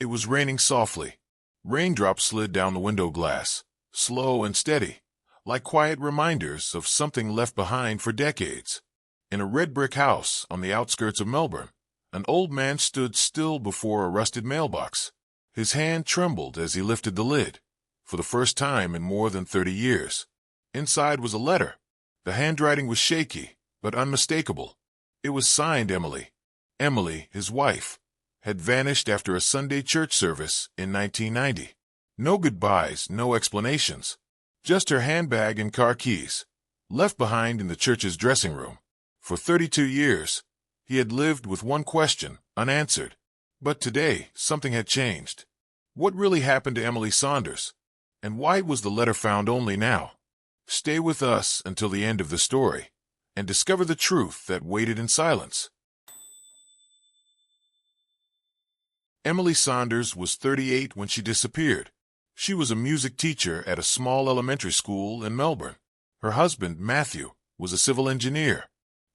It was raining softly. Raindrops slid down the window glass, slow and steady, like quiet reminders of something left behind for decades. In a red brick house on the outskirts of Melbourne, an old man stood still before a rusted mailbox. His hand trembled as he lifted the lid, for the first time in more than 30 years. Inside was a letter. The handwriting was shaky, but unmistakable. It was signed Emily. Emily, his wife, had vanished after a Sunday church service in 1990. No goodbyes, no explanations. Just her handbag and car keys, left behind in the church's dressing room. For 32 years, he had lived with one question, unanswered. But today, something had changed. What really happened to Emily Saunders? And why was the letter found only now? Stay with us until the end of the story, and discover the truth that waited in silence. Emily Saunders was 38 when she disappeared. She was a music teacher at a small elementary school in Melbourne. Her husband, Matthew, was a civil engineer.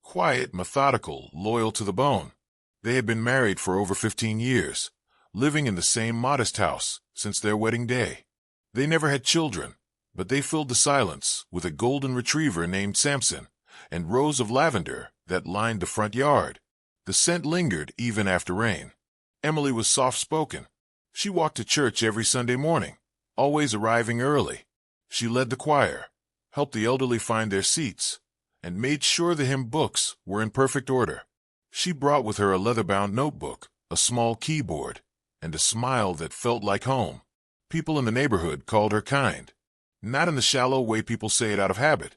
Quiet, methodical, loyal to the bone. They had been married for over 15 years, living in the same modest house since their wedding day. They never had children, but they filled the silence with a golden retriever named Samson and rows of lavender that lined the front yard. The scent lingered even after rain. Emily was soft-spoken. She walked to church every Sunday morning, always arriving early. She led the choir, helped the elderly find their seats, and made sure the hymn books were in perfect order. She brought with her a leather-bound notebook, a small keyboard, and a smile that felt like home. People in the neighborhood called her kind, not in the shallow way people say it out of habit,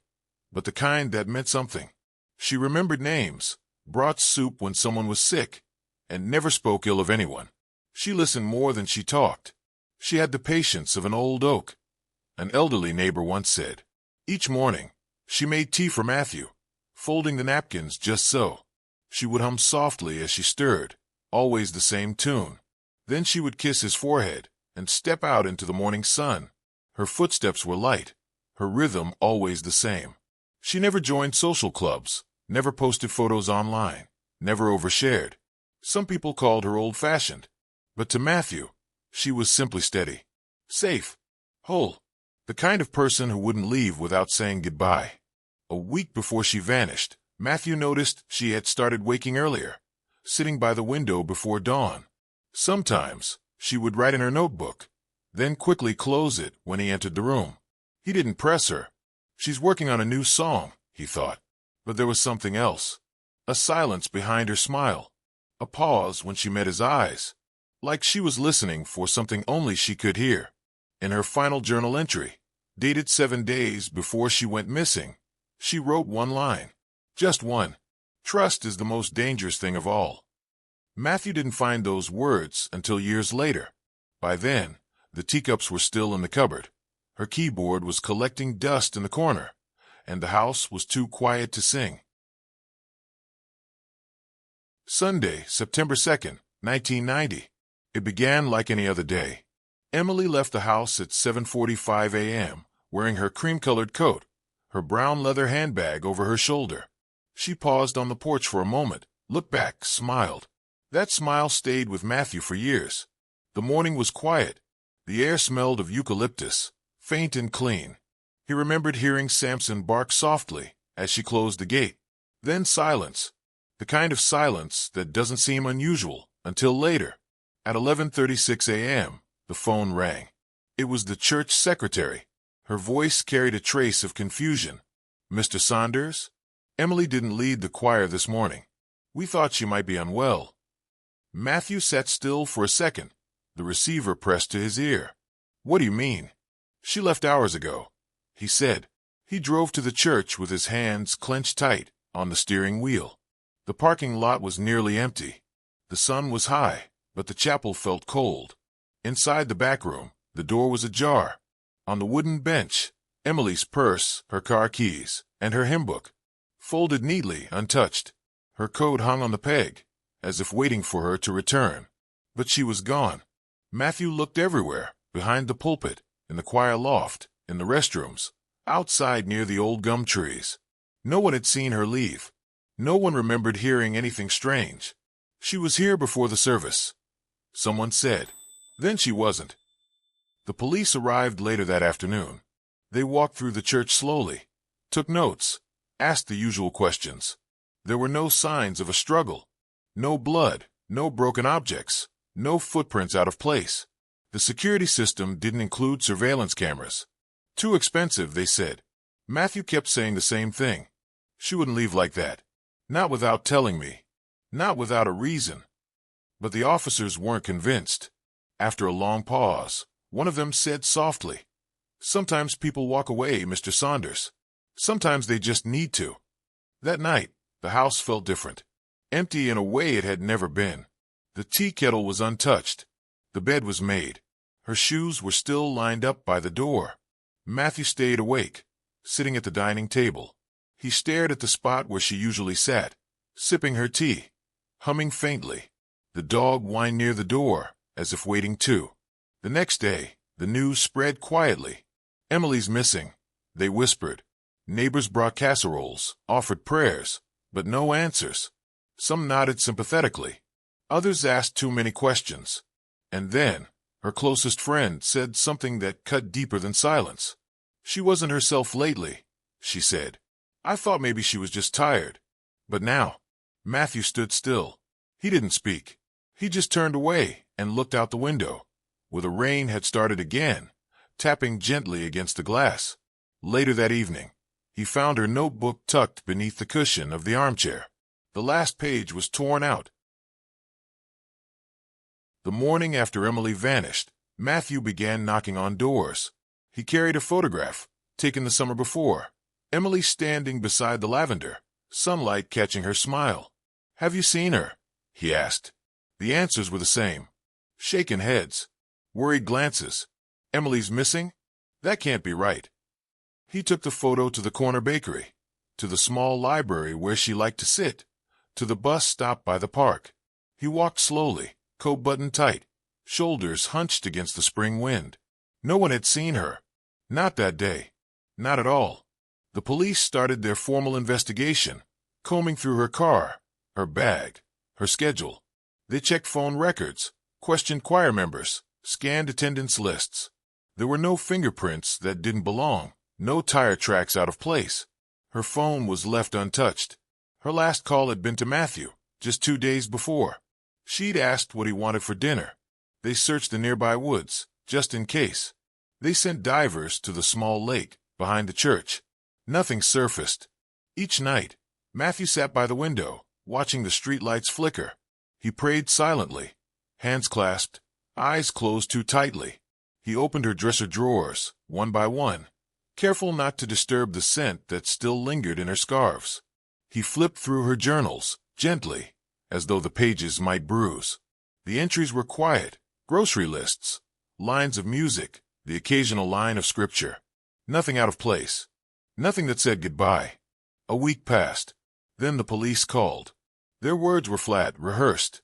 but the kind that meant something. She remembered names, brought soup when someone was sick, and never spoke ill of anyone. She listened more than she talked. She had the patience of an old oak. An elderly neighbor once said. Each morning, she made tea for Matthew, folding the napkins just so. She would hum softly as she stirred, always the same tune. Then she would kiss his forehead and step out into the morning sun. Her footsteps were light, her rhythm always the same. She never joined social clubs, never posted photos online, never overshared. Some people called her old-fashioned, but to Matthew, she was simply steady, safe, whole, the kind of person who wouldn't leave without saying goodbye. A week before she vanished, Matthew noticed she had started waking earlier, sitting by the window before dawn. Sometimes, she would write in her notebook, then quickly close it when he entered the room. He didn't press her. She's working on a new song, he thought. But there was something else. A silence behind her smile. A pause when she met his eyes, like she was listening for something only she could hear. In her final journal entry, dated 7 days before she went missing, she wrote one line. Just one. Trust is the most dangerous thing of all. Matthew didn't find those words until years later. By then, the teacups were still in the cupboard. Her keyboard was collecting dust in the corner, and the house was too quiet to sing. Sunday, September 2nd, 1990. It began like any other day. Emily left the house at 7:45 a.m., wearing her cream-colored coat, her brown leather handbag over her shoulder. She paused on the porch for a moment, looked back, smiled. That smile stayed with Matthew for years. The morning was quiet. The air smelled of eucalyptus, faint and clean. He remembered hearing Samson bark softly as she closed the gate. Then silence. The kind of silence that doesn't seem unusual until later. At 11:36 a.m., the phone rang. It was the church secretary. Her voice carried a trace of confusion. Mr. Saunders? Emily didn't lead the choir this morning. We thought she might be unwell. Matthew sat still for a second, the receiver pressed to his ear. What do you mean? She left hours ago, he said. He drove to the church with his hands clenched tight on the steering wheel. The parking lot was nearly empty. The sun was high, but the chapel felt cold. Inside the back room, the door was ajar. On the wooden bench, Emily's purse, her car keys, and her hymn book, folded neatly, untouched. Her coat hung on the peg, as if waiting for her to return. But she was gone. Matthew looked everywhere, behind the pulpit, in the choir loft, in the restrooms, outside near the old gum trees. No one had seen her leave. No one remembered hearing anything strange. She was here before the service. Someone said. Then she wasn't. The police arrived later that afternoon. They walked through the church slowly, took notes, asked the usual questions. There were no signs of a struggle. No blood, no broken objects, no footprints out of place. The security system didn't include surveillance cameras. Too expensive, they said. Matthew kept saying the same thing. She wouldn't leave like that. Not without telling me. Not without a reason. But the officers weren't convinced. After a long pause, one of them said softly, "Sometimes people walk away, Mr. Saunders. Sometimes they just need to." That night, the house felt different. Empty in a way it had never been. The tea kettle was untouched. The bed was made. Her shoes were still lined up by the door. Matthew stayed awake, sitting at the dining table. He stared at the spot where she usually sat, sipping her tea, humming faintly. The dog whined near the door, as if waiting too. The next day, the news spread quietly. "Emily's missing," they whispered. Neighbors brought casseroles, offered prayers, but no answers. Some nodded sympathetically. Others asked too many questions. And then, her closest friend said something that cut deeper than silence. "She wasn't herself lately," she said. "I thought maybe she was just tired." But now, Matthew stood still. He didn't speak. He just turned away and looked out the window, where the rain had started again, tapping gently against the glass. Later that evening, he found her notebook tucked beneath the cushion of the armchair. The last page was torn out. The morning after Emily vanished, Matthew began knocking on doors. He carried a photograph, taken the summer before. Emily standing beside the lavender, sunlight catching her smile. "Have you seen her?" he asked. The answers were the same. Shaken heads. Worried glances. "Emily's missing? That can't be right." He took the photo to the corner bakery, to the small library where she liked to sit, to the bus stop by the park. He walked slowly, coat buttoned tight, shoulders hunched against the spring wind. No one had seen her. Not that day. Not at all. The police started their formal investigation, combing through her car, her bag, her schedule. They checked phone records, questioned choir members, scanned attendance lists. There were no fingerprints that didn't belong, no tire tracks out of place. Her phone was left untouched. Her last call had been to Matthew, just 2 days before. She'd asked what he wanted for dinner. They searched the nearby woods, just in case. They sent divers to the small lake behind the church. Nothing surfaced. Each night, Matthew sat by the window, watching the streetlights flicker. He prayed silently, hands clasped, eyes closed too tightly. He opened her dresser drawers, one by one, careful not to disturb the scent that still lingered in her scarves. He flipped through her journals, gently, as though the pages might bruise. The entries were quiet, grocery lists, lines of music, the occasional line of scripture. Nothing out of place. Nothing that said goodbye. A week passed. Then the police called. Their words were flat, rehearsed.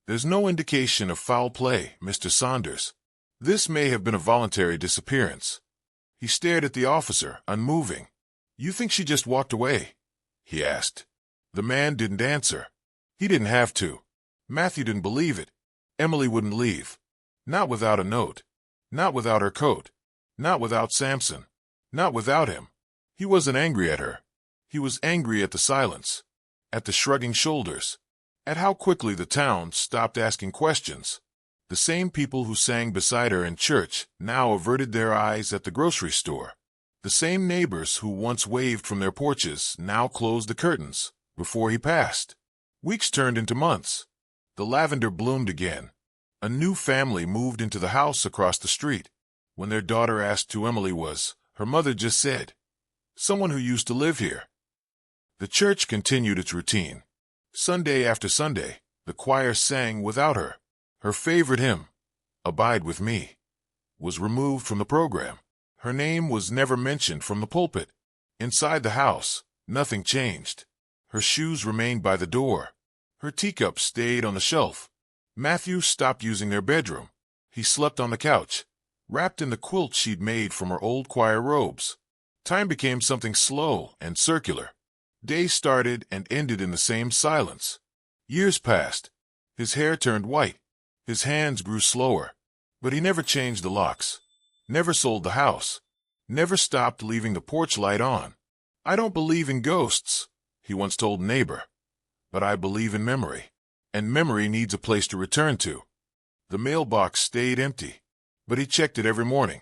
"There's no indication of foul play, Mr. Saunders. This may have been a voluntary disappearance." He stared at the officer, unmoving. "You think she just walked away?" he asked. The man didn't answer. He didn't have to. Matthew didn't believe it. Emily wouldn't leave. Not without a note. Not without her coat. Not without Samson. Not without him. He wasn't angry at her. He was angry at the silence, at the shrugging shoulders, at how quickly the town stopped asking questions. The same people who sang beside her in church now averted their eyes at the grocery store. The same neighbors who once waved from their porches now closed the curtains before he passed. Weeks turned into months. The lavender bloomed again. A new family moved into the house across the street. When their daughter asked who Emily was, her mother just said, "Someone who used to live here." The church continued its routine. Sunday after Sunday, the choir sang without her. Her favorite hymn, "Abide with Me," was removed from the program. Her name was never mentioned from the pulpit. Inside the house, nothing changed. Her shoes remained by the door. Her teacup stayed on the shelf. Matthew stopped using their bedroom. He slept on the couch, wrapped in the quilt she'd made from her old choir robes. Time became something slow and circular. Days started and ended in the same silence. Years passed. His hair turned white. His hands grew slower. But he never changed the locks, never sold the house, never stopped leaving the porch light on. "I don't believe in ghosts," he once told a neighbor, "but I believe in memory, and memory needs a place to return to." The mailbox stayed empty, but he checked it every morning.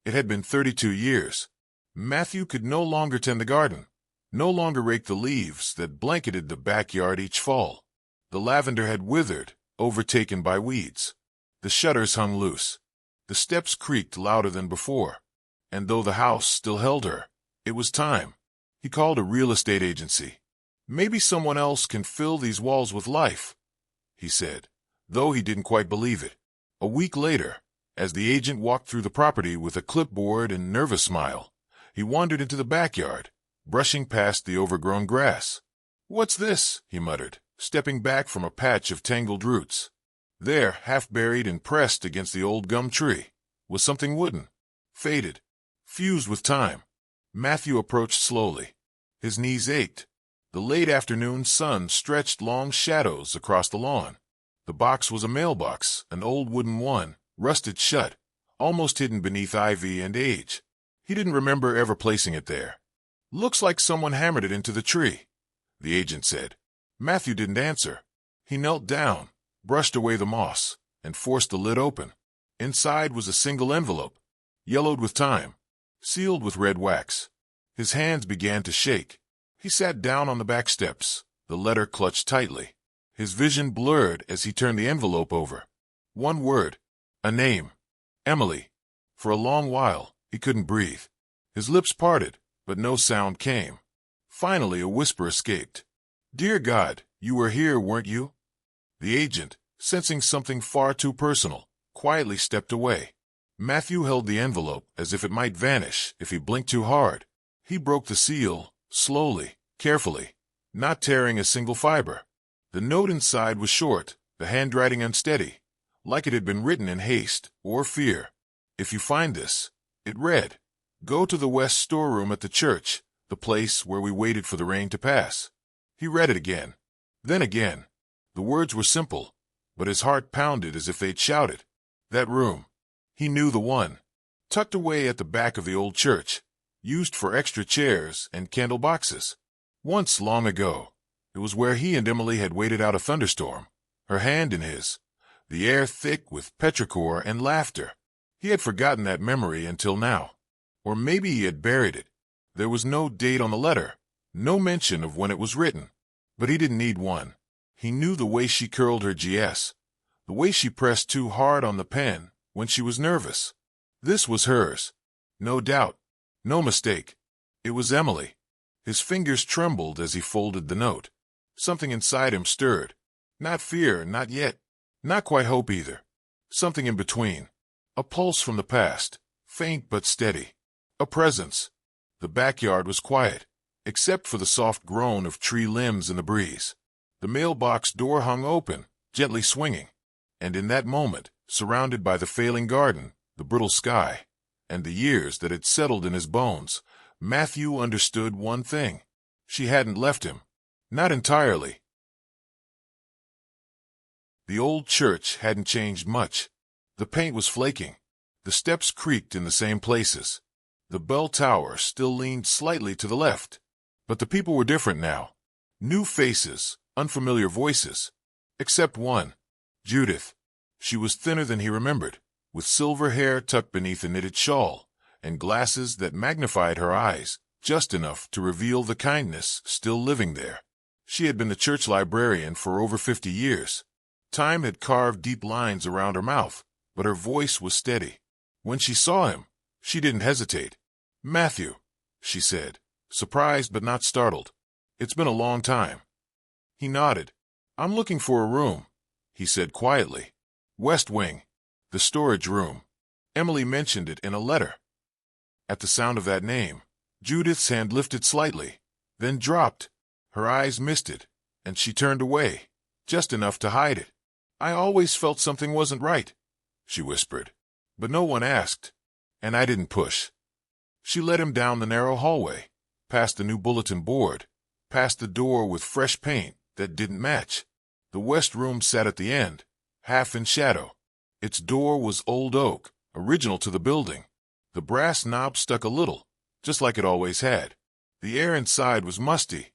It had been 32 years. Matthew could no longer tend the garden, no longer rake the leaves that blanketed the backyard each fall. The lavender had withered, overtaken by weeds. The shutters hung loose. The steps creaked louder than before. And though the house still held her, it was time. He called a real estate agency. "Maybe someone else can fill these walls with life," he said, though he didn't quite believe it. A week later, as the agent walked through the property with a clipboard and nervous smile, he wandered into the backyard, brushing past the overgrown grass. "What's this?" he muttered, stepping back from a patch of tangled roots. There, half buried and pressed against the old gum tree, was something wooden, faded, fused with time. Matthew approached slowly. His knees ached. The late afternoon sun stretched long shadows across the lawn. The box was a mailbox, an old wooden one, rusted shut, almost hidden beneath ivy and age. He didn't remember ever placing it there. "Looks like someone hammered it into the tree," the agent said. Matthew didn't answer. He knelt down, brushed away the moss, and forced the lid open. Inside was a single envelope, yellowed with time, sealed with red wax. His hands began to shake. He sat down on the back steps, the letter clutched tightly. His vision blurred as he turned the envelope over. One word, a name, Emily. For a long while, he couldn't breathe. His lips parted, but no sound came. Finally, a whisper escaped. "Dear God, you were here, weren't you?" The agent, sensing something far too personal, quietly stepped away. Matthew held the envelope as if it might vanish if he blinked too hard. He broke the seal, slowly, carefully, not tearing a single fiber. The note inside was short, the handwriting unsteady, like it had been written in haste or fear. "If you find this," it read, "go to the west storeroom at the church, the place where we waited for the rain to pass." He read it again, then again. The words were simple, but his heart pounded as if they'd shouted. That room. He knew the one. Tucked away at the back of the old church, used for extra chairs and candle boxes. Once, long ago, it was where he and Emily had waited out a thunderstorm, her hand in his, the air thick with petrichor and laughter. He had forgotten that memory until now. Or maybe he had buried it. There was no date on the letter, no mention of when it was written. But he didn't need one. He knew the way she curled her GS, the way she pressed too hard on the pen when she was nervous. This was hers. No doubt. No mistake. It was Emily. His fingers trembled as he folded the note. Something inside him stirred. Not fear, not yet. Not quite hope either. Something in between. A pulse from the past, faint but steady. A presence. The backyard was quiet, except for the soft groan of tree limbs in the breeze. The mailbox door hung open, gently swinging. And in that moment, surrounded by the failing garden, the brittle sky, and the years that had settled in his bones, Matthew understood one thing. She hadn't left him. Not entirely. The old church hadn't changed much. The paint was flaking. The steps creaked in the same places. The bell tower still leaned slightly to the left. But the people were different now. New faces, unfamiliar voices. Except one. Judith. She was thinner than he remembered, with silver hair tucked beneath a knitted shawl, and glasses that magnified her eyes just enough to reveal the kindness still living there. She had been the church librarian for over 50 years. Time had carved deep lines around her mouth, but her voice was steady. When she saw him, she didn't hesitate. "Matthew," she said, surprised but not startled. "It's been a long time." He nodded. "I'm looking for a room," he said quietly. "West Wing. The storage room. Emily mentioned it in a letter." At the sound of that name, Judith's hand lifted slightly, then dropped. Her eyes misted, and she turned away, just enough to hide it. "I always felt something wasn't right," she whispered. "But no one asked, and I didn't push." She led him down the narrow hallway, past the new bulletin board, past the door with fresh paint that didn't match. The west room sat at the end, half in shadow. Its door was old oak, original to the building. The brass knob stuck a little, just like it always had. The air inside was musty,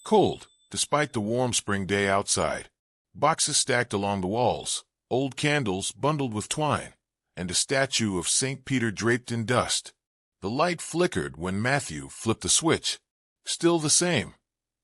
cold, despite the warm spring day outside. Boxes stacked along the walls, old candles bundled with twine, and a statue of St. Peter draped in dust. The light flickered when Matthew flipped the switch. "Still the same,"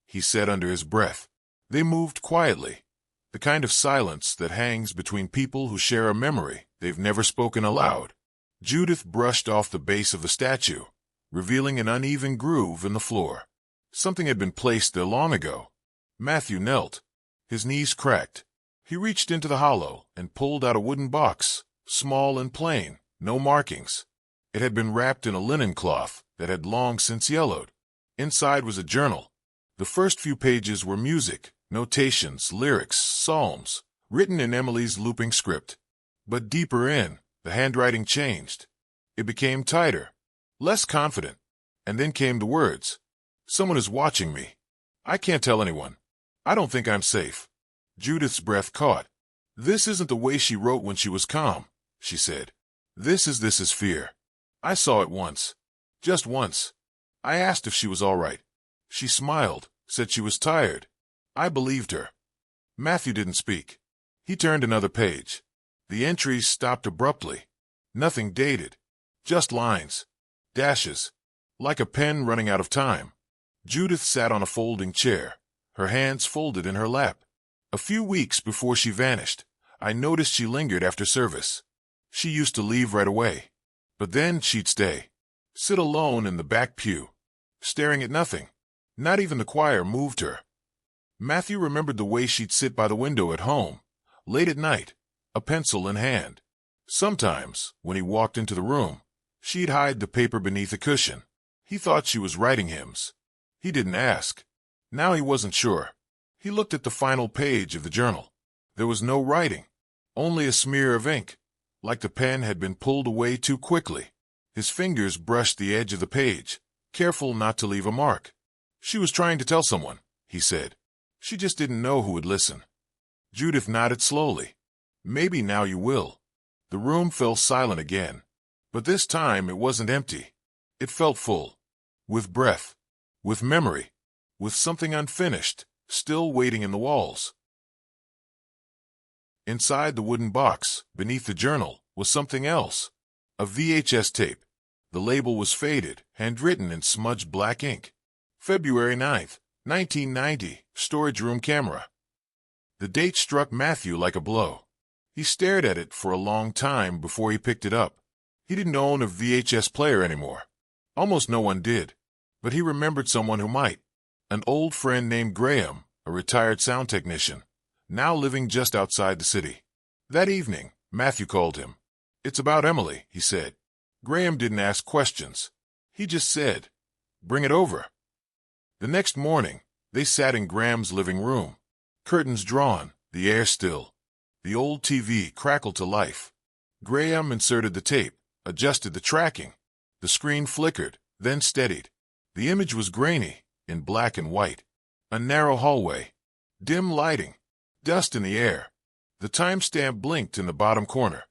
he said under his breath. They moved quietly, the kind of silence that hangs between people who share a memory they've never spoken aloud. Judith brushed off the base of the statue, revealing an uneven groove in the floor. Something had been placed there long ago. Matthew knelt. His knees cracked. He reached into the hollow and pulled out a wooden box, small and plain, no markings. It had been wrapped in a linen cloth that had long since yellowed. Inside was a journal. The first few pages were music, notations, lyrics, psalms, written in Emily's looping script. But deeper in, the handwriting changed. It became tighter, less confident, and then came the words. "Someone is watching me. I can't tell anyone. I don't think I'm safe." Judith's breath caught. "This isn't the way she wrote when she was calm," she said. This is fear. I saw it once. Just once. I asked if she was all right. She smiled, said she was tired. I believed her." Matthew didn't speak. He turned another page. The entries stopped abruptly. Nothing dated. Just lines. Dashes. Like a pen running out of time. Judith sat on a folding chair, her hands folded in her lap. "A few weeks before she vanished, I noticed she lingered after service. She used to leave right away. But then she'd stay. Sit alone in the back pew, staring at nothing. Not even the choir moved her." Matthew remembered the way she'd sit by the window at home, late at night, a pencil in hand. Sometimes, when he walked into the room, she'd hide the paper beneath a cushion. He thought she was writing hymns. He didn't ask. Now he wasn't sure. He looked at the final page of the journal. There was no writing, only a smear of ink, like the pen had been pulled away too quickly. His fingers brushed the edge of the page, careful not to leave a mark. "She was trying to tell someone," he said. "She just didn't know who would listen." Judith nodded slowly. "Maybe now you will." The room fell silent again. But this time it wasn't empty. It felt full. With breath. With memory. With something unfinished, still waiting in the walls. Inside the wooden box, beneath the journal, was something else. A VHS tape. The label was faded, handwritten in smudged black ink. February 9th, 1990, storage room camera. The date struck Matthew like a blow. He stared at it for a long time before he picked it up. He didn't own a VHS player anymore. Almost no one did. But he remembered someone who might. An old friend named Graham, a retired sound technician, now living just outside the city. That evening, Matthew called him. "It's about Emily," he said. Graham didn't ask questions. He just said, "Bring it over." The next morning, they sat in Graham's living room. Curtains drawn, the air still. The old TV crackled to life. Graham inserted the tape, adjusted the tracking. The screen flickered, then steadied. The image was grainy, in black and white. A narrow hallway. Dim lighting. Dust in the air. The timestamp blinked in the bottom corner.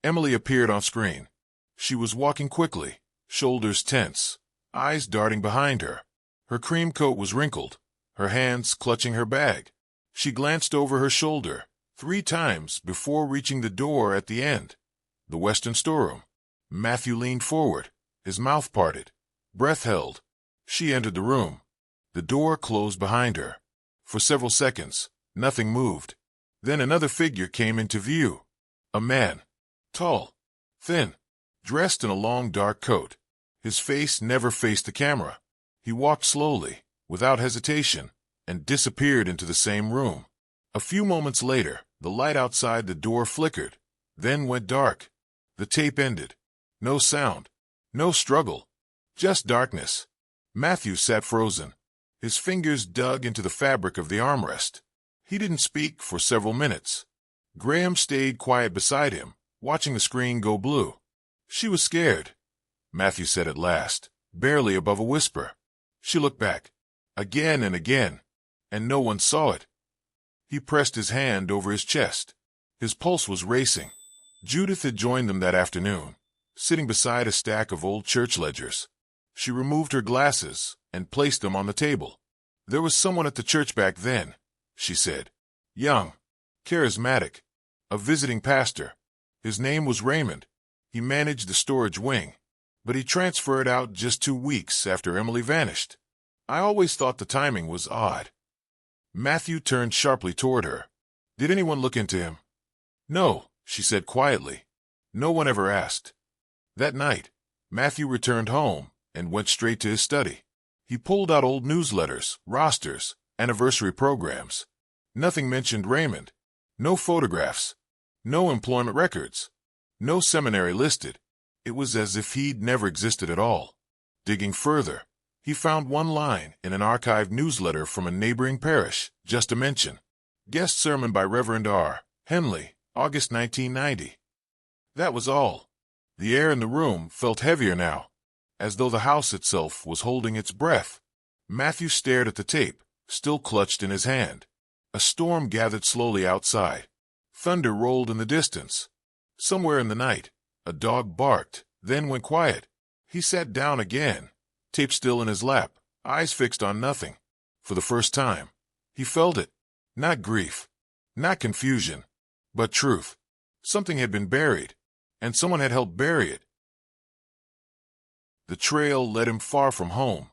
Emily appeared on screen. She was walking quickly, shoulders tense, eyes darting behind her. Her cream coat was wrinkled, her hands clutching her bag. She glanced over her shoulder 3 times before reaching the door at the end. The western storeroom. Matthew leaned forward, his mouth parted, breath held. She entered the room. The door closed behind her. For several seconds, nothing moved. Then another figure came into view. A man. Tall. Thin. Dressed in a long dark coat. His face never faced the camera. He walked slowly, without hesitation, and disappeared into the same room. A few moments later, the light outside the door flickered, then went dark. The tape ended. No sound. No struggle. Just darkness. Matthew sat frozen. His fingers dug into the fabric of the armrest. He didn't speak for several minutes. Graham stayed quiet beside him, watching the screen go blue. "She was scared," Matthew said at last, barely above a whisper. She looked back, again and again, and no one saw it. He pressed his hand over his chest. His pulse was racing. Judith had joined them that afternoon, sitting beside a stack of old church ledgers. She removed her glasses and placed them on the table. "There was someone at the church back then," she said. "Young, charismatic, a visiting pastor. His name was Raymond. He managed the storage wing, but he transferred out just 2 weeks after Emily vanished. I always thought the timing was odd." Matthew turned sharply toward her. "Did anyone look into him?" "No," she said quietly. "No one ever asked." That night, Matthew returned home and went straight to his study. He pulled out old newsletters, rosters, anniversary programs. Nothing mentioned Raymond. No photographs. No employment records. No seminary listed. It was as if he'd never existed at all. Digging further, he found one line in an archived newsletter from a neighboring parish, just a mention. "Guest sermon by Reverend R. Henley, August 1990. That was all. The air in the room felt heavier now, as though the house itself was holding its breath. Matthew stared at the tape, still clutched in his hand. A storm gathered slowly outside. Thunder rolled in the distance. Somewhere in the night, a dog barked, then went quiet. He sat down again, tape still in his lap, eyes fixed on nothing. For the first time, he felt it. Not grief, not confusion, but truth. Something had been buried, and someone had helped bury it. The trail led him far from home.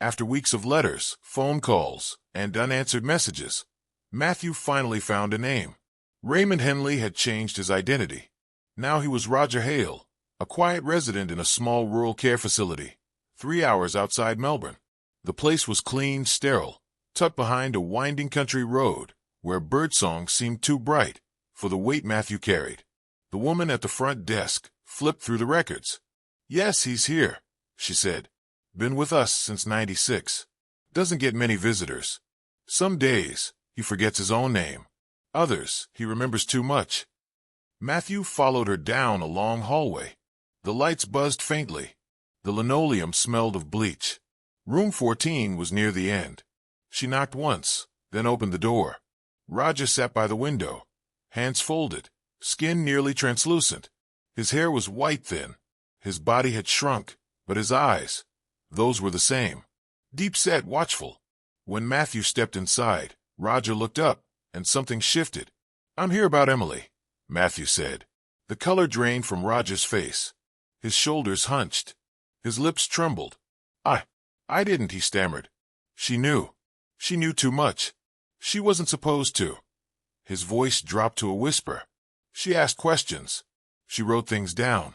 After weeks of letters, phone calls, and unanswered messages, Matthew finally found a name. Raymond Henley had changed his identity. Now he was Roger Hale, a quiet resident in a small rural care facility, 3 hours outside Melbourne. The place was clean, sterile, tucked behind a winding country road, where birdsong seemed too bright for the weight Matthew carried. The woman at the front desk flipped through the records. "Yes, he's here," she said. "Been with us since '96. Doesn't get many visitors. Some days, he forgets his own name. Others, he remembers too much." Matthew followed her down a long hallway. The lights buzzed faintly. The linoleum smelled of bleach. Room 14 was near the end. She knocked once, then opened the door. Roger sat by the window, hands folded, skin nearly translucent. His hair was white thin. His body had shrunk, but his eyes, those were the same. Deep-set, watchful. When Matthew stepped inside, Roger looked up, and something shifted. "I'm here about Emily," Matthew said. The color drained from Roger's face. His shoulders hunched. His lips trembled. I didn't," he stammered. She knew. She knew too much. She wasn't supposed to." His voice dropped to a whisper. "She asked questions. She wrote things down."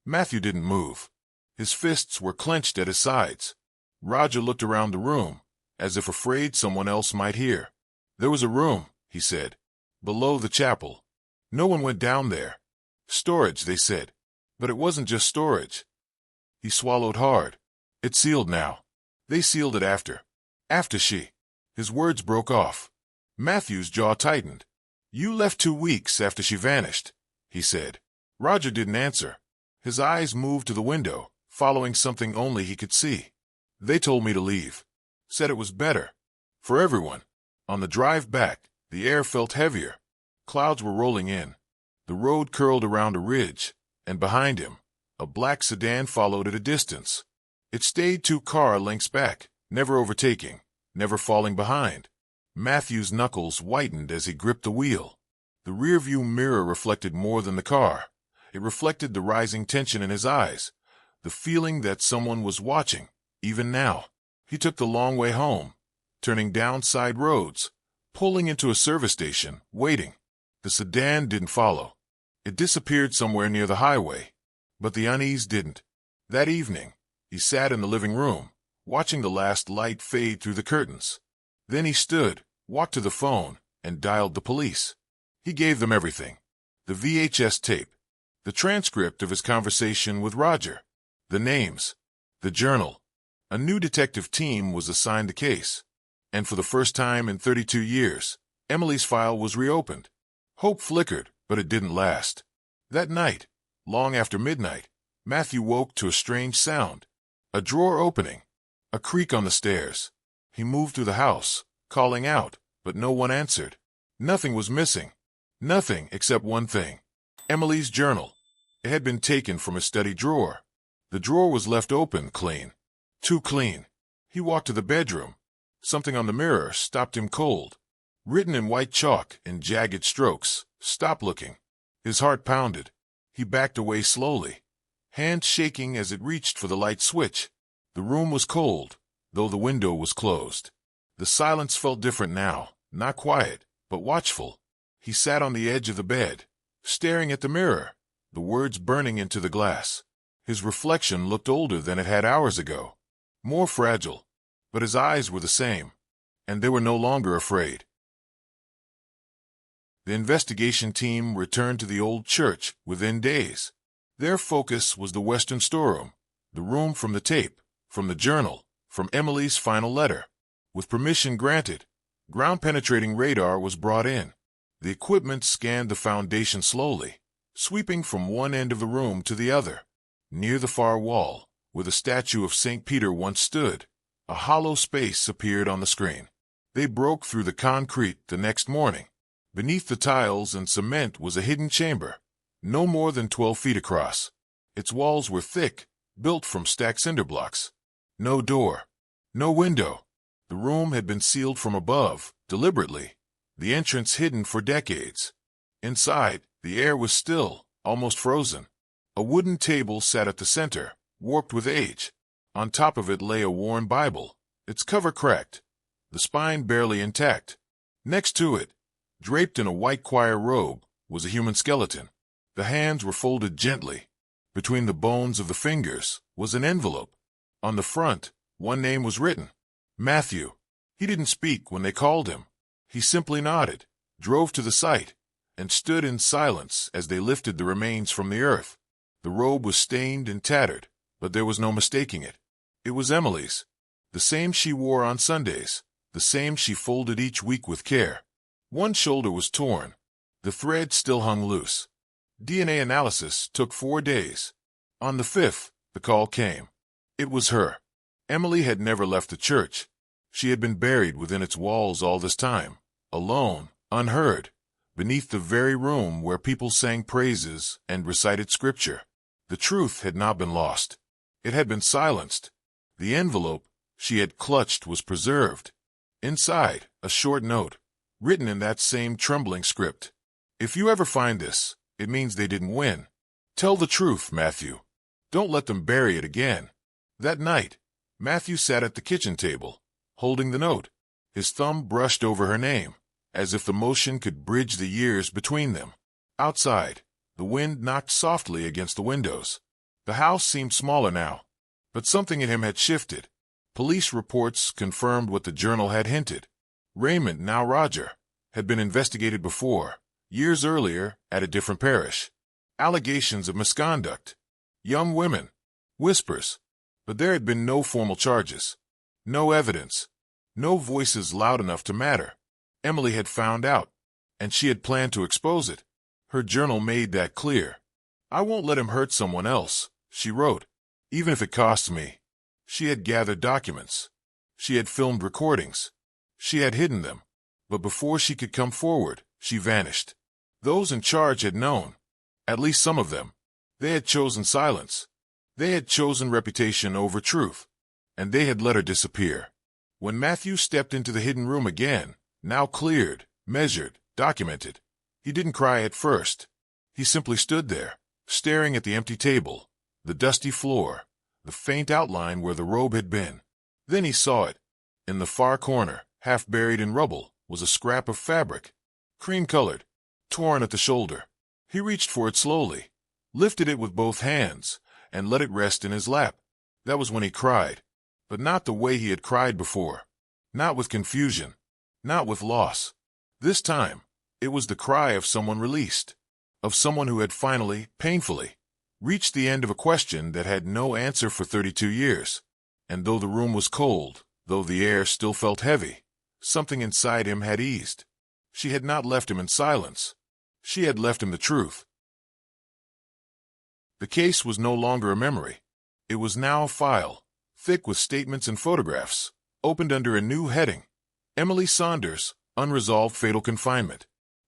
Matthew didn't move. His fists were clenched at his sides. Roger looked around the room, as if afraid someone else might hear. "There was a room," he said, "below the chapel. No one went down there. Storage, they said. But it wasn't just storage." He swallowed hard. "It's sealed now. They sealed it after she." His words broke off. Matthew's jaw tightened. "You left 2 weeks after she vanished," he said. Roger didn't answer. His eyes moved to the window, following something only he could see. "They told me to leave. Said it was better. For everyone." On the drive back, the air felt heavier. Clouds were rolling in. The road curled around a ridge, and behind him, a black sedan followed at a distance. It stayed 2 car lengths back, never overtaking, never falling behind. Matthew's knuckles whitened as he gripped the wheel. The rearview mirror reflected more than the car. It reflected the rising tension in his eyes, the feeling that someone was watching, even now. He took the long way home, turning down side roads, pulling into a service station, waiting. The sedan didn't follow. It disappeared somewhere near the highway, but the unease didn't. That evening, he sat in the living room, watching the last light fade through the curtains. Then he stood, walked to the phone, and dialed the police. He gave them everything. The VHS tape, the transcript of his conversation with Roger, the names, the journal. A new detective team was assigned the case, and for the first time in 32 years, Emily's file was reopened. Hope flickered, but it didn't last. That night, long after midnight, Matthew woke to a strange sound. A drawer opening, a creak on the stairs. He moved through the house, calling out, but no one answered. Nothing was missing. Nothing except one thing. Emily's journal. It had been taken from his study drawer. The drawer was left open, clean. Too clean. He walked to the bedroom. Something on the mirror stopped him cold. Written in white chalk in jagged strokes, "Stop looking." His heart pounded. He backed away slowly, hand shaking as it reached for the light switch. The room was cold, though the window was closed. The silence felt different now, not quiet, but watchful. He sat on the edge of the bed, staring at the mirror, the words burning into the glass. His reflection looked older than it had hours ago, more fragile, but his eyes were the same, and they were no longer afraid. The investigation team returned to the old church within days. Their focus was the western storeroom, the room from the tape, from the journal, from Emily's final letter. With permission granted, ground-penetrating radar was brought in. The equipment scanned the foundation slowly, sweeping from one end of the room to the other. Near the far wall, where the statue of St. Peter once stood, a hollow space appeared on the screen. They broke through the concrete the next morning. Beneath the tiles and cement was a hidden chamber, no more than 12 feet across. Its walls were thick, built from stacked cinder blocks. No door, no window. The room had been sealed from above, deliberately, the entrance hidden for decades. Inside, the air was still, almost frozen. A wooden table sat at the center, warped with age. On top of it lay a worn Bible, its cover cracked, the spine barely intact. Next to it, draped in a white choir robe, was a human skeleton. The hands were folded gently. Between the bones of the fingers was an envelope. On the front, one name was written, Matthew. He didn't speak when they called him. He simply nodded, drove to the site, and stood in silence as they lifted the remains from the earth. The robe was stained and tattered, but there was no mistaking it. It was Emily's, the same she wore on Sundays, the same she folded each week with care. One shoulder was torn. The thread still hung loose. DNA analysis took 4 days. On the 5th, the call came. It was her. Emily had never left the church. She had been buried within its walls all this time, alone, unheard, beneath the very room where people sang praises and recited scripture. The truth had not been lost. It had been silenced. The envelope she had clutched was preserved. Inside, a short note, written in that same trembling script. If you ever find this, it means they didn't win. Tell the truth, Matthew. Don't let them bury it again. That night, Matthew sat at the kitchen table, holding the note. His thumb brushed over her name, as if the motion could bridge the years between them. Outside, the wind knocked softly against the windows. The house seemed smaller now, but something in him had shifted. Police reports confirmed what the journal had hinted. Raymond, now Roger, had been investigated before, years earlier, at a different parish. Allegations of misconduct. Young women. Whispers. But there had been no formal charges. No evidence. No voices loud enough to matter. Emily had found out, and she had planned to expose it. Her journal made that clear. I won't let him hurt someone else, she wrote, even if it costs me. She had gathered documents. She had filmed recordings. She had hidden them. But before she could come forward, she vanished. Those in charge had known. At least some of them. They had chosen silence. They had chosen reputation over truth. And they had let her disappear. When Matthew stepped into the hidden room again, now cleared, measured, documented, he didn't cry at first. He simply stood there, staring at the empty table, the dusty floor, the faint outline where the robe had been. Then he saw it. In the far corner, half buried in rubble, was a scrap of fabric, cream-colored, torn at the shoulder. He reached for it slowly, lifted it with both hands, and let it rest in his lap. That was when he cried, but not the way he had cried before. Not with confusion, not with loss. This time, it was the cry of someone released, of someone who had finally, painfully, reached the end of a question that had no answer for 32 years. And though the room was cold, though the air still felt heavy, something inside him had eased. She had not left him in silence. She had left him the truth. The case was no longer a memory. It was now a file, thick with statements and photographs, opened under a new heading. Emily Saunders, Unresolved Fatal Confinement.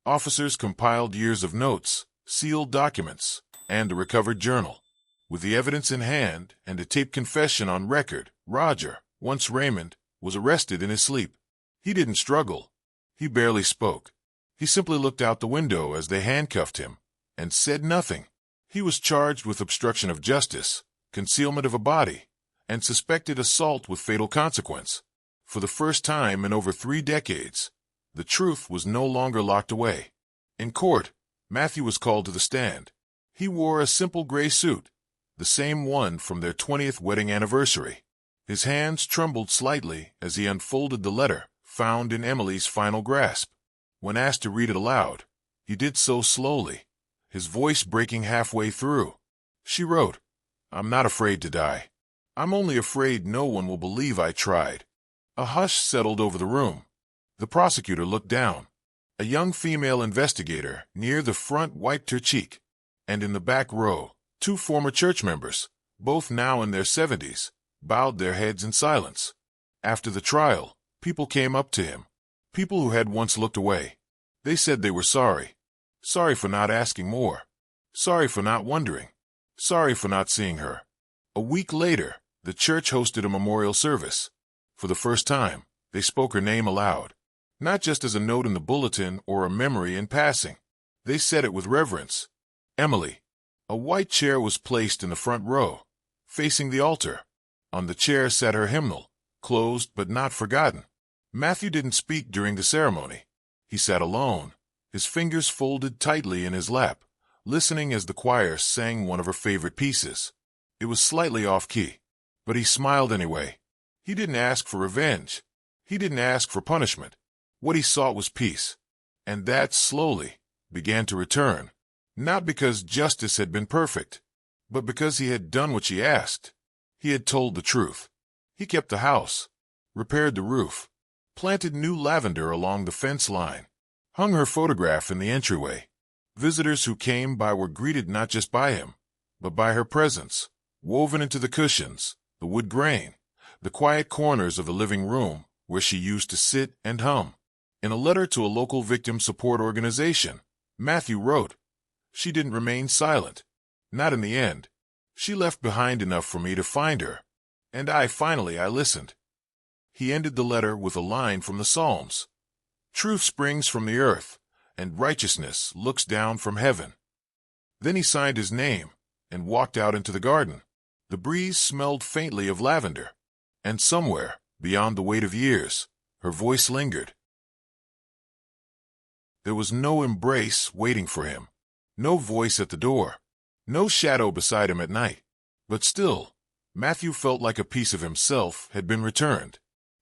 Officers compiled years of notes, sealed documents, and a recovered journal. With the evidence in hand and a taped confession on record, Roger, once Raymond, was arrested in his sleep. He didn't struggle. He barely spoke. He simply looked out the window as they handcuffed him and said nothing. He was charged with obstruction of justice, concealment of a body, and suspected assault with fatal consequence. For the first time in over 3 decades, the truth was no longer locked away. In court, Matthew was called to the stand. He wore a simple gray suit, the same one from their 20th wedding anniversary. His hands trembled slightly as he unfolded the letter found in Emily's final grasp. When asked to read it aloud, he did so slowly, his voice breaking halfway through. She wrote, "I'm not afraid to die. I'm only afraid no one will believe I tried." A hush settled over the room. The prosecutor looked down. A young female investigator near the front wiped her cheek, and in the back row, 2 former church members, both now in their 70s, bowed their heads in silence. After the trial, people came up to him, people who had once looked away. They said they were sorry. Sorry for not asking more. Sorry for not wondering. Sorry for not seeing her. A week later, the church hosted a memorial service. For the first time, they spoke her name aloud. Not just as a note in the bulletin or a memory in passing. They said it with reverence. Emily. A white chair was placed in the front row, facing the altar. On the chair sat her hymnal, closed but not forgotten. Matthew didn't speak during the ceremony. He sat alone, his fingers folded tightly in his lap, listening as the choir sang one of her favorite pieces. It was slightly off-key, but he smiled anyway. He didn't ask for revenge. He didn't ask for punishment. What he sought was peace. And that, slowly, began to return. Not because justice had been perfect, but because he had done what she asked. He had told the truth. He kept the house, repaired the roof, planted new lavender along the fence line, hung her photograph in the entryway. Visitors who came by were greeted not just by him, but by her presence, woven into the cushions, the wood grain, the quiet corners of the living room where she used to sit and hum. In a letter to a local victim support organization, Matthew wrote, "She didn't remain silent. Not in the end. She left behind enough for me to find her. And I listened." He ended the letter with a line from the Psalms. "Truth springs from the earth, and righteousness looks down from heaven." Then he signed his name and walked out into the garden. The breeze smelled faintly of lavender, and somewhere, beyond the weight of years, her voice lingered. There was no embrace waiting for him, no voice at the door, no shadow beside him at night. But still, Matthew felt like a piece of himself had been returned.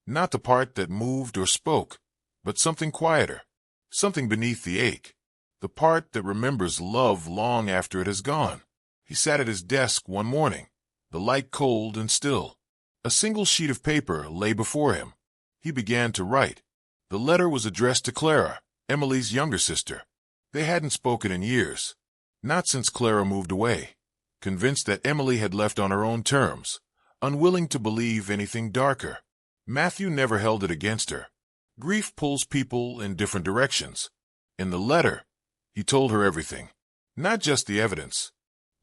Not the part that moved or spoke, but something quieter, something beneath the ache, the part that remembers love long after it has gone. He sat at his desk one morning, the light cold and still. A single sheet of paper lay before him. He began to write. The letter was addressed to Clara, Emily's younger sister. They hadn't spoken in years, not since Clara moved away, convinced that Emily had left on her own terms, unwilling to believe anything darker. Matthew never held it against her. Grief pulls people in different directions. In the letter, he told her everything, not just the evidence,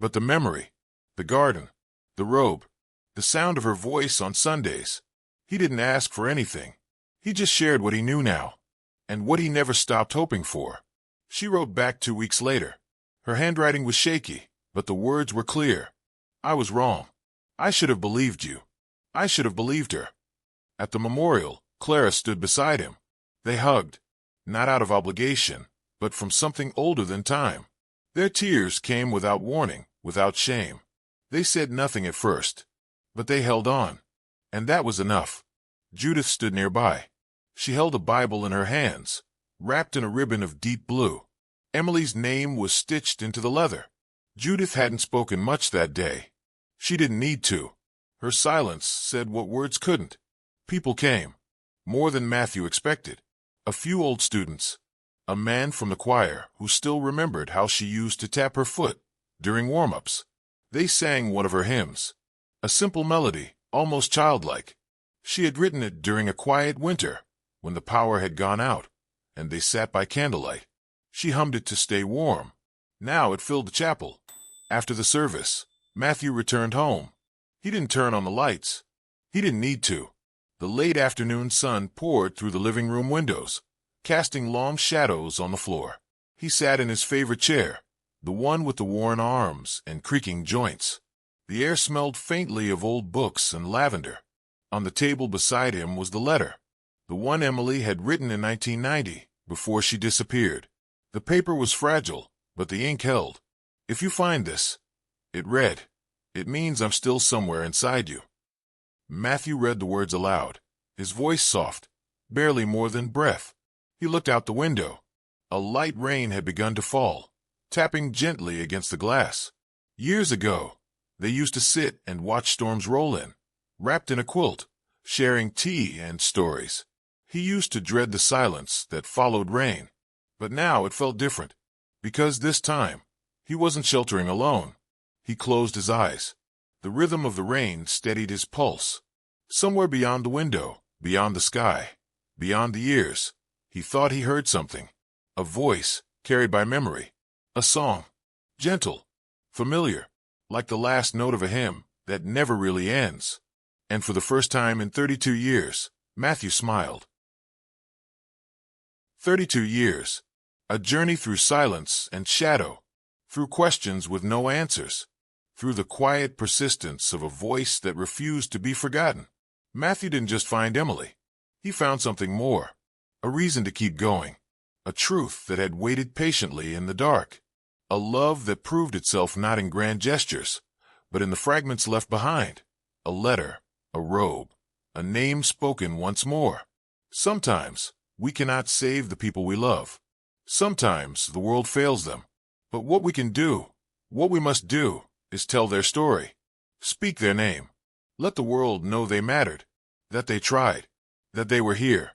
but the memory, the garden, the robe, the sound of her voice on Sundays. He didn't ask for anything. He just shared what he knew now, and what he never stopped hoping for. She wrote back 2 weeks later. Her handwriting was shaky, but the words were clear. "I was wrong. I should have believed you. I should have believed her." At the memorial, Clara stood beside him. They hugged, not out of obligation, but from something older than time. Their tears came without warning, without shame. They said nothing at first, but they held on, and that was enough. Judith stood nearby. She held a Bible in her hands, wrapped in a ribbon of deep blue. Emily's name was stitched into the leather. Judith hadn't spoken much that day. She didn't need to. Her silence said what words couldn't. People came, more than Matthew expected. A few old students, a man from the choir who still remembered how she used to tap her foot during warm-ups. They sang one of her hymns, a simple melody, almost childlike. She had written it during a quiet winter, when the power had gone out, and they sat by candlelight. She hummed it to stay warm. Now it filled the chapel. After the service, Matthew returned home. He didn't turn on the lights. He didn't need to. The late afternoon sun poured through the living room windows, casting long shadows on the floor. He sat in his favorite chair, the one with the worn arms and creaking joints. The air smelled faintly of old books and lavender. On the table beside him was the letter, the one Emily had written in 1990, before she disappeared. The paper was fragile, but the ink held. "If you find this," it read, "it means I'm still somewhere inside you." Matthew read the words aloud, his voice soft, barely more than breath. He looked out the window. A light rain had begun to fall, tapping gently against the glass. Years ago, they used to sit and watch storms roll in, wrapped in a quilt, sharing tea and stories. He used to dread the silence that followed rain, but now it felt different, because this time, he wasn't sheltering alone. He closed his eyes. The rhythm of the rain steadied his pulse. Somewhere beyond the window, beyond the sky, beyond the years, he thought he heard something. A voice, carried by memory. A song. Gentle. Familiar. Like the last note of a hymn that never really ends. And for the first time in 32 years, Matthew smiled. 32 years. A journey through silence and shadow. Through questions with no answers. Through the quiet persistence of a voice that refused to be forgotten. Matthew didn't just find Emily. He found something more. A reason to keep going. A truth that had waited patiently in the dark. A love that proved itself not in grand gestures, but in the fragments left behind. A letter, a robe, a name spoken once more. Sometimes, we cannot save the people we love. Sometimes, the world fails them. But what we can do, what we must do, is tell their story. Speak their name. Let the world know they mattered, that they tried, that they were here.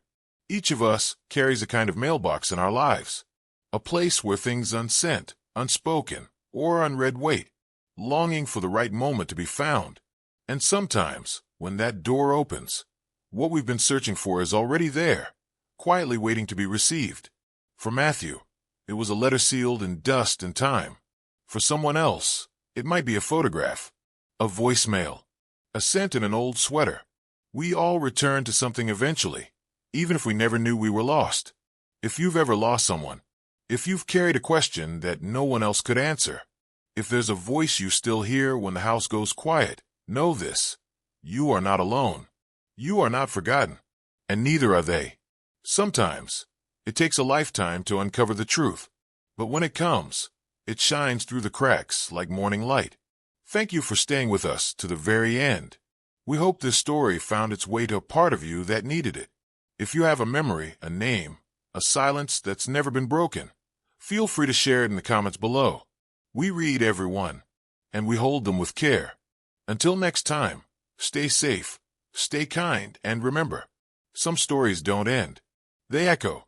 Each of us carries a kind of mailbox in our lives. A place where things unsent, unspoken, or unread wait, longing for the right moment to be found. And sometimes, when that door opens, what we've been searching for is already there, quietly waiting to be received. For Matthew, it was a letter sealed in dust and time. For someone else, it might be a photograph, a voicemail, a scent in an old sweater. We all return to something eventually, even if we never knew we were lost. If you've ever lost someone, if you've carried a question that no one else could answer, if there's a voice you still hear when the house goes quiet, know this: you are not alone. You are not forgotten, and neither are they. Sometimes, it takes a lifetime to uncover the truth, but when it comes, it shines through the cracks like morning light. Thank you for staying with us to the very end. We hope this story found its way to a part of you that needed it. If you have a memory, a name, a silence that's never been broken, feel free to share it in the comments below. We read every one, and we hold them with care. Until next time, stay safe, stay kind, and remember, some stories don't end. They echo.